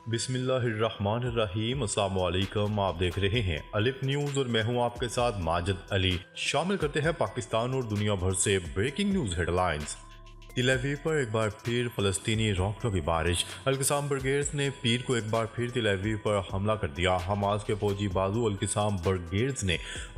بسم اللہ الرحمن الرحیم۔ السلام علیکم، آپ دیکھ رہے ہیں الف نیوز اور میں ہوں آپ کے ساتھ ماجد علی۔ شامل کرتے ہیں پاکستان اور دنیا بھر سے بریکنگ نیوز ہیڈ لائنز۔ تل اویو پر ایک بار پھر فلسطینی راکٹوں کی بارش۔ القسام برگیڈز نے پیر کو ایک بار پھر تل اویو پر حملہ کر دیا۔ حماس کے فوجی بازو القسام برگیڈز نے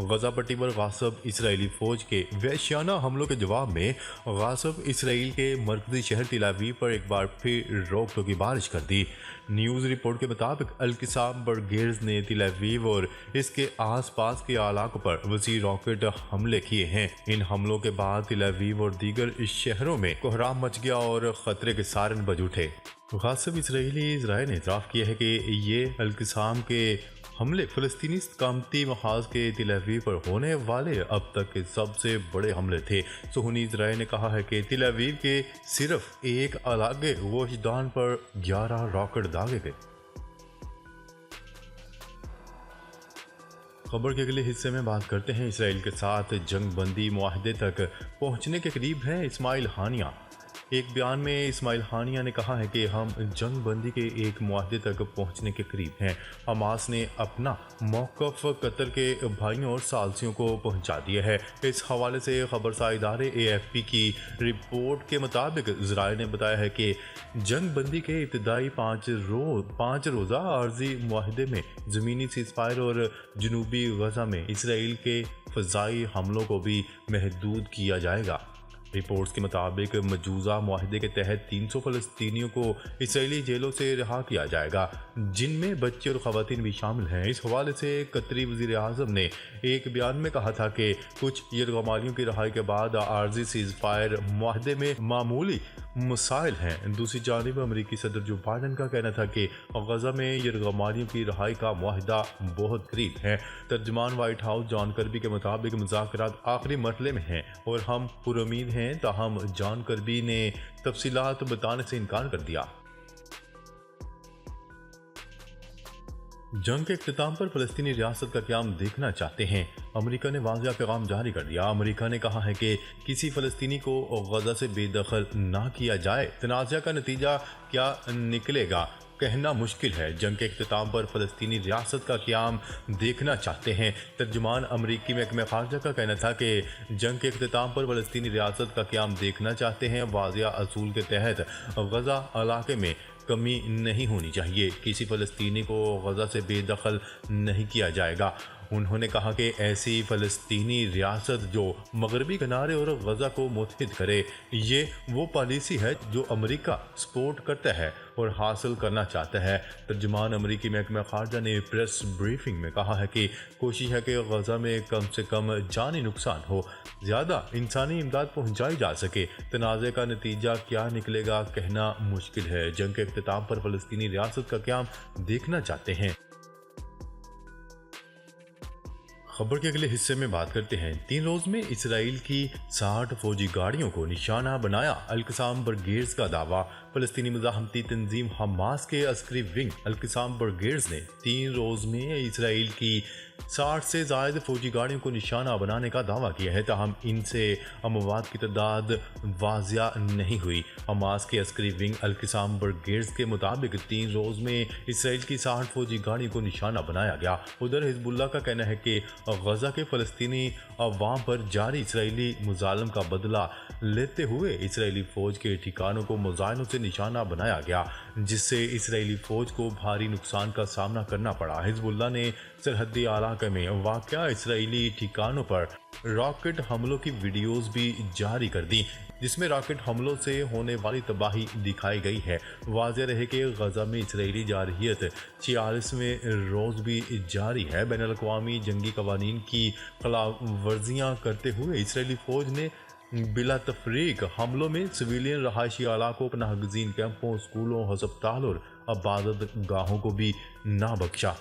غزہ پٹی پر غاصب اسرائیلی فوج کے وحشیانہ حملوں کے جواب میں غاصب اسرائیل کے مرکزی شہر تل اویو پر ایک بار پھر راکٹوں کی بارش کر دی۔ نیوز رپورٹ کے مطابق القسام برگیڈز نے تل اویو اور اس کے آس پاس کے علاقوں پر وسیع راکٹ حملے کیے ہیں۔ ان حملوں کے بعد تل اویو اور دیگر شہروں میں کوہرام مچ گیا اور خطرے کے سائرن بج اٹھے۔ غاصب اسرائیل نے اعتراف کیا ہے کہ یہ القسام کے حملے فلسطینی استقامتی محاذ کے تل اویو پر ہونے والے اب تک کے سب سے بڑے حملے تھے۔ صہیونی اسرائیل نے کہا ہے کہ تل اویو کے صرف ایک علاقے گوشتدان پر 11 راکٹ داغے گئے۔ خبر کے اگلے حصے میں بات کرتے ہیں اسرائیل کے ساتھ جنگ بندی معاہدے تک پہنچنے کے قریب ہے اسماعیل ہانیہ۔ ایک بیان میں اسماعیل ہانیہ نے کہا ہے کہ ہم جنگ بندی کے ایک معاہدے تک پہنچنے کے قریب ہیں۔ حماس نے اپنا موقف قطر کے بھائیوں اور ثالثیوں کو پہنچا دیا ہے۔ اس حوالے سے خبرساز ادارے AFP کی رپورٹ کے مطابق اسرائیل نے بتایا ہے کہ جنگ بندی کے ابتدائی 5 روزہ عارضی معاہدے میں زمینی سیز فائر اور جنوبی غزہ میں اسرائیل کے فضائی حملوں کو بھی محدود کیا جائے گا۔ رپورٹس کے مطابق مجوزہ معاہدے کے تحت 300 فلسطینیوں کو اسرائیلی جیلوں سے رہا کیا جائے گا، جن میں بچے اور خواتین بھی شامل ہیں۔ اس حوالے سے قطری وزیر اعظم نے ایک بیان میں کہا تھا کہ کچھ یرغمالیوں کی رہائی کے بعد عارضی سیز فائر معاہدے میں معمولی مسائل ہیں۔ دوسری جانب امریکی صدر جو بائیڈن کا کہنا تھا کہ غزہ میں یرغمالیوں کی رہائی کا معاہدہ بہت قریب ہے۔ ترجمان وائٹ ہاؤس جان کربی کے مطابق مذاکرات آخری مرحلے میں ہیں اور ہم پر امید ہیں، تاہم جان کربی نے تفصیلات بتانے سے انکار کر دیا۔ جنگ کے اختتام پر فلسطینی ریاست کا قیام دیکھنا چاہتے ہیں۔ امریکہ نے واضح پیغام جاری کر دیا۔ امریکہ نے کہا ہے کہ کسی فلسطینی کو غزہ سے بے دخل نہ کیا جائے۔ تنازع کا نتیجہ کیا نکلے گا کہنا مشکل ہے۔ جنگ کے اختتام پر فلسطینی ریاست کا قیام دیکھنا چاہتے ہیں۔ ترجمان امریکی محکمہ خارجہ کا کہنا تھا کہ جنگ کے اختتام پر فلسطینی ریاست کا قیام دیکھنا چاہتے ہیں۔ واضح اصول کے تحت غزہ علاقے میں کمی نہیں ہونی چاہیے۔ کسی فلسطینی کو غزہ سے بے دخل نہیں کیا جائے گا۔ انہوں نے کہا کہ ایسی فلسطینی ریاست جو مغربی کنارے اور غزہ کو متحد کرے، یہ وہ پالیسی ہے جو امریکہ سپورٹ کرتا ہے اور حاصل کرنا چاہتا ہے۔ ترجمان امریکی محکمہ خارجہ نے پریس بریفنگ میں کہا ہے کہ کوشش ہے کہ غزہ میں کم سے کم جانی نقصان ہو، زیادہ انسانی امداد پہنچائی جا سکے۔ تنازع کا نتیجہ کیا نکلے گا کہنا مشکل ہے۔ جنگ کے اختتام پر فلسطینی ریاست کا قیام دیکھنا چاہتے ہیں۔ خبر کے اگلے حصے میں بات کرتے ہیں۔ 3 روز میں اسرائیل کی 60 فوجی گاڑیوں کو نشانہ بنایا، القسام برگیڈز کا دعویٰ۔ فلسطینی مزاحمتی تنظیم حماس کے عسکری ونگ القسام برگیڈز نے 3 روز میں اسرائیل کی 60 سے زائد فوجی گاڑیوں کو نشانہ بنانے کا دعویٰ کیا ہے، تاہم ان سے اموات کی تعداد واضح نہیں ہوئی۔ حماس کے عسکری ونگ القسام برگیڈز کے مطابق 3 روز میں اسرائیل کی 60 فوجی گاڑیوں کو نشانہ بنایا گیا۔ ادھر حزب اللہ کا کہنا ہے کہ غزہ کے فلسطینی عوام پر جاری اسرائیلی مظالم کا بدلہ لیتے ہوئے اسرائیلی فوج کے ٹھکانوں کو میزائلوں سے نشانہ بنایا گیا، جس سے اسرائیلی فوج کو بھاری نقصان کا سامنا کرنا پڑا۔ حزب اللہ نے سرحدی علاقے میں واقع اسرائیلی ٹھکانوں پر راکٹ حملوں کی ویڈیوز بھی جاری کر دی، جس میں راکٹ حملوں سے ہونے والی تباہی دکھائی گئی ہے۔ واضح رہے کہ غزہ میں اسرائیلی جارحیت 46ویں روز بھی جاری ہے۔ بین الاقوامی جنگی قوانین کی خلاف ورزیاں کرتے ہوئے اسرائیلی فوج نے بلا تفریق حملوں میں سویلین رہائشی علاقوں، پناہ گزین کیمپوں، اسکولوں، ہسپتالوں اور عبادت گاہوں کو بھی نہ بخشا۔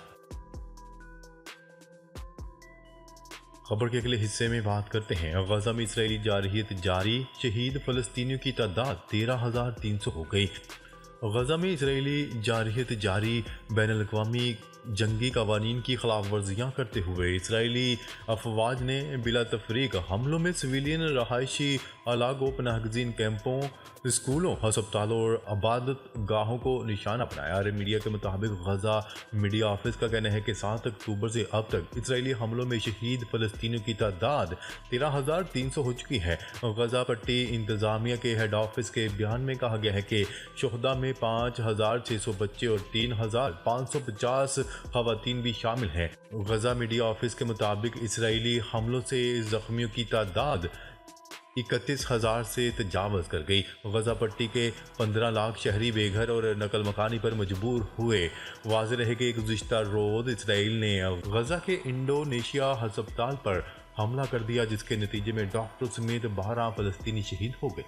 خبر کے اگلے حصے میں بات کرتے ہیں۔ غزہ میں اسرائیلی جارحیت جاری، شہید فلسطینیوں کی تعداد 13,300 ہو گئی۔ غزہ میں اسرائیلی جارحیت جاری، بین الاقوامی جنگی قوانین کی خلاف ورزیاں کرتے ہوئے اسرائیلی افواج نے بلا تفریق حملوں میں سویلین رہائشی अलागो पनाहगजीन कैंपों, स्कूलों, हस्पतालों और इबादत गाहों को निशाना बनाया। अरब मीडिया के मुताबिक गजा मीडिया ऑफिस का कहना है कि 7 अक्टूबर से अब तक इसराइली हमलों में शहीद फ़लस्तीनियों की तादाद 13,300 हो चुकी है। गजा पट्टी इंतज़ामिया के हेड ऑफिस के बयान में कहा गया है कि शुहदा में 5,600 बच्चे और 3,550 खवातीन भी शामिल हैं। गजा मीडिया ऑफिस के मुताबिक इसराइली हमलों से जख्मियों की तादाद 31,000 से तजावज़ कर गई। गजा पट्टी के 15 लाख शहरी बेघर और नकल मकानी पर मजबूर हुए। वाज़ेह रहे कि गुज़िश्ता रोज़ इसराइल ने गजा के इंडोनेशिया हस्पताल पर हमला कर दिया, जिसके नतीजे में डॉक्टर समेत 12 फ़लस्तीनी शहीद हो गए।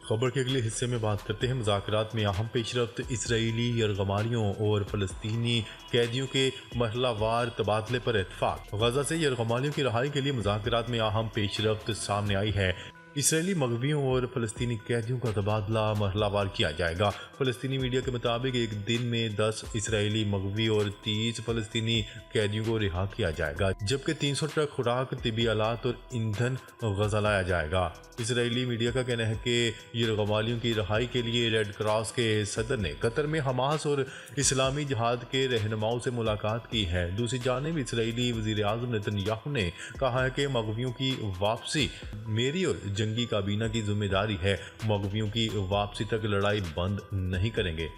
खबर के अगले हिस्से में बात करते हैं मुज़ाकरात में अहम पेशरफ्त, इसराइली यरगमालियों और फ़लस्तीनी कैदियों के मरहलावार तबादले पर इत्तेफाक। गजा से यरगमालियों की रहाई के लिए मुज़ाकरात में अहम पेशरफ्त सामने आई है। इसराइली मगवियों और फ़लस्तीनी कैदियों का तबादला मरहलावार किया जाएगा। फ़लस्तीनी मीडिया के मुताबिक एक दिन में 10 इसराइली मगवी और 30 फ़लस्तीनी कैदियों को रिहा किया जाएगा, जबकि 300 ट्रक खुराक, तिबी आलात और ईंधन गजा लाया जाएगा। इसराइली मीडिया का कहना है कि यरगमालियों की रहाई के लिए रेड क्रॉस के सदर ने कतर में हमास और इस्लामी जिहाद के रहनुमाओं से मुलाकात की है। दूसरी जानिब इसराइली वज़ीर आज़म नेतन्याहू ने कहा है कि मगवियों की वापसी मेरी और जंगी काबीना की जिम्मेदारी है। मगवियों की वापसी तक लड़ाई बंद नहीं करेंगे।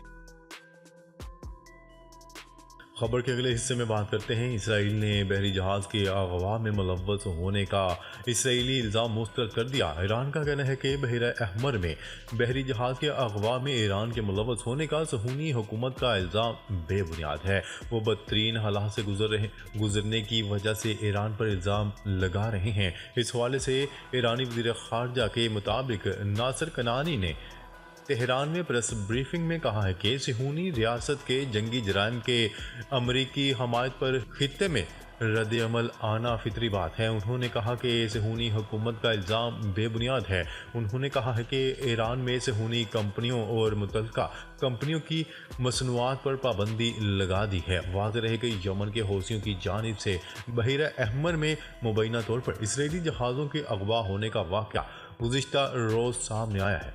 खबर के अगले हिस्से में बात करते हैं। इसराइल ने बहरी जहाज़ के अगवा में मुलव्वस होने का इसराइली इल्ज़ाम मुस्तरद कर दिया। ईरान का कहना है कि बहरा अहमर में बहरी जहाज़ के अगवा में ईरान के मुलव्वस होने का सहूनी हुकूमत का इल्ज़ाम बेबुनियाद है। वो बदतरीन हालात से गुजरने की वजह से ईरान पर इल्ज़ाम लगा रहे हैं। इस हवाले से ईरानी वज़ीर ख़ारजा के मुताबिक नासर कनानी ने तेहरान में प्रेस ब्रीफिंग में कहा है कि सहूनी रियासत के जंगी जराइम के अमरीकी हमायत पर खित्ते में रद्द अमल आना फितरी बात है। उन्होंने कहा कि सहूनी हुकूमत का इल्ज़ाम बेबुनियाद है। उन्होंने कहा है कि ईरान में सहूनी कंपनियों और मुतल्लिका कंपनियों की मसनूआत पर पाबंदी लगा दी है। वाज़ेह रहे कि यमन के हौसियों की जानिब से बहरा अहमर में मुबैना तौर पर इसराइली जहाज़ों के अगवा होने का वाक़या गुज़िश्ता रोज़ सामने आया है।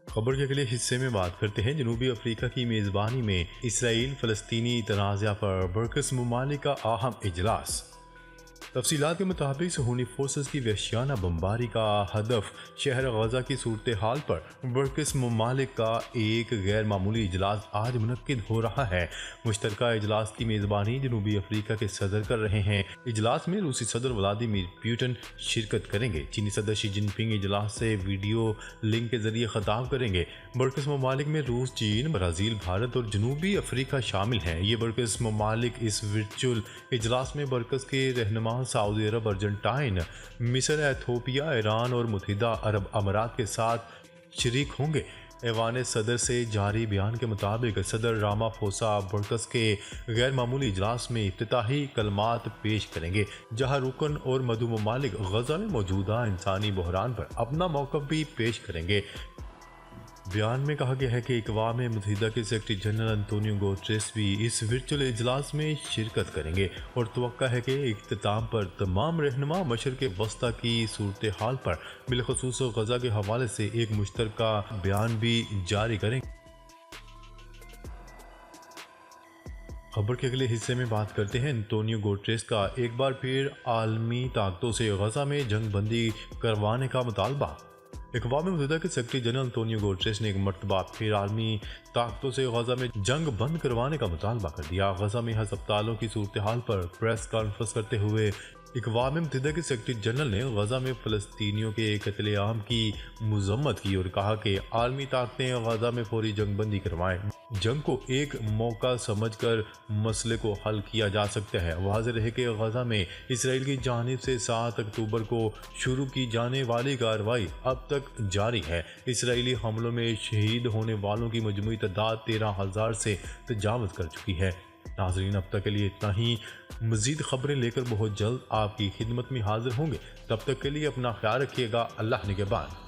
खबर के अगले हिस्से में बात करते हैं जनूबी अफ्रीका की मेज़बानी में इसराइल फ़लस्तीनी तनाज़ा पर बरकस ममालिक का अहम इजलास। तफसीलात के मुताबिक सहूनी फोर्सेस की वहशियाना बमबारी का हदफ शहर गजा की सूरत हाल पर बरकस ममालिक का एक गैर मामूली इजलास आज मुनक्किद हो रहा है। मुश्तरका इजलास की मेज़बानी जनूबी अफ्रीका के सदर कर रहे हैं। इजलास में रूसी सदर व्लादिमीर पुतिन शिरकत करेंगे। चीनी सदर शी जिनपिंग इजलास से वीडियो लिंक के जरिए खिताब करेंगे। बरकस ममालिक में रूस, चीन, ब्राज़ील, भारत और जनूबी अफ्रीका शामिल हैं। ये बरकस ममालिक इस वर्चुअल इजलास में बरकस के रहनुमा सऊदी अरब, अर्जेंटाइन, मिस्र, एथोपिया, ईरान और मुत्तहिदा अरब अमारात के साथ शरीक होंगे। ऐवान सदर से जारी बयान के मुताबिक सदर रामाफोसा बरकस के गैर मामूली इजलास में इफ्तिताही कलमात पेश करेंगे, जहां रुकन और मदू ममालिक गजा में मौजूदा इंसानी बहरान पर अपना मौक़िफ़ भी पेश करेंगे। बयान में कहा गया है कि अक़वाम मुत्तहिदा के सेक्रेटरी जनरल अंतोनियो गुतेरेस भी इस वर्चुअल इजलास में शिरकत करेंगे और तवक्का है कि इख्तिताम पर तमाम रहनुमा मशरिक़ वस्ता की सूरत हाल पर बिलखसूस गजा के हवाले से एक मुश्तरका बयान भी जारी करेंगे। खबर के अगले हिस्से में बात करते हैं अंतोनियो गुतेरेस का एक बार फिर आलमी ताकतों से गजा में जंग बंदी करवाने का मुतालबा। अक़वाम मुत्तहिदा के सेक्रेटरी जनरल अंतोनियो गुतेरेस ने एक मरतबा फिर आलमी ताकतों से गजा में जंग बंद करवाने का मुतालबा कर दिया। गजा में हस्पतालों की सूरत हाल पर प्रेस कॉन्फ्रेंस करते हुए अक़वाम मुत्तहिदा के सेक्रेटरी जनरल ने गजा में फ़लस्तीनियों के कत्लेआम की मज़म्मत की और कहा कि आलमी ताकतें गजा में फौरी जंग बंदी करवाएं। जंग को एक मौका समझकर मसले को हल किया जा सकता है। वाज़ेह रहे कि गजा में इसराइल की जानिब से 7 अक्टूबर को शुरू की जाने वाली कार्रवाई अब तक जारी है। इसराइली हमलों में शहीद होने वालों की मजमूई तादाद 13,000 से तजावज़ कर चुकी है। नाज़रीन, अब तक के लिए इतना ही। मज़ीद खबरें लेकर बहुत जल्द आपकी खिदमत में हाजिर होंगे। तब तक के लिए अपना ख्याल रखिएगा। अल्लाह निगहबान।